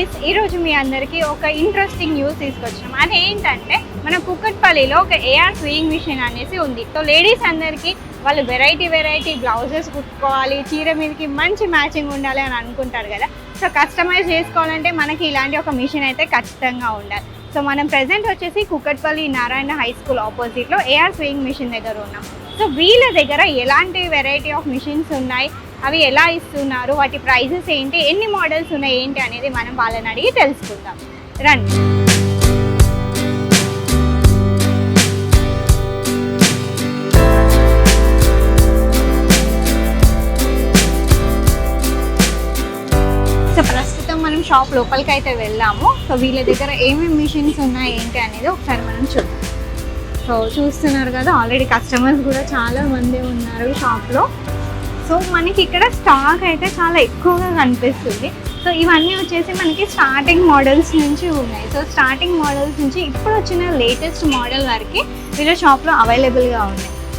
Guys, ఈరోజు మీ అందరికీ ఒక ఇంట్రెస్టింగ్ న్యూస్ తీసుకొచ్చాం. అదేంటంటే మన కుక్కట్పల్లిలో ఒక ఏఆర్ స్వింగ్ మిషన్ అనేసి ఉంది. సో లేడీస్ అందరికీ వాళ్ళు వెరైటీ బ్లౌజెస్ కుట్టుకోవాలి, చీర మీదకి మంచి మ్యాచింగ్ ఉండాలి అని అనుకుంటారు కదా. సో కస్టమైజ్ చేసుకోవాలంటే మనకి ఇలాంటి ఒక మిషన్ అయితే ఖచ్చితంగా ఉండాలి. సో మనం ప్రెజెంట్ వచ్చేసి కుక్కట్పల్లి నారాయణ హై స్కూల్ ఆపోజిట్లో ఏఆర్ స్వింగ్ మిషన్ దగ్గర ఉన్నాం. సో వీళ్ళ దగ్గర ఎలాంటి వెరైటీ ఆఫ్ మిషన్స్ ఉన్నాయి, అవి ఎలా ఇస్తున్నారు, వాటి ప్రైజెస్ ఏంటి, ఎన్ని మోడల్స్ ఉన్నాయి ఏంటి అనేది మనం వాళ్ళని అడిగి తెలుసుకుందాం. రండి. సో ప్రస్తుతం మనం షాప్ లోపలికి అయితే వెళ్ళాము. సో వీళ్ళ దగ్గర ఏమేమి మిషన్స్ ఉన్నాయి ఏంటి అనేది ఒకసారి మనం చూద్దాం. సో చూస్తున్నారు కదా, ఆల్రెడీ కస్టమర్స్ కూడా చాలా మంది ఉన్నారు షాప్లో. సో మనకి ఇక్కడ స్టాక్ అయితే చాలా ఎక్కువగా కనిపిస్తుంది. సో ఇవన్నీ వచ్చేసి మనకి స్టార్టింగ్ మోడల్స్ నుంచి ఉన్నాయి. సో స్టార్టింగ్ మోడల్స్ నుంచి ఇప్పుడు వచ్చిన లేటెస్ట్ మోడల్ వరకు వీళ్ళ షాప్లో అవైలబుల్గా ఉన్నాయి.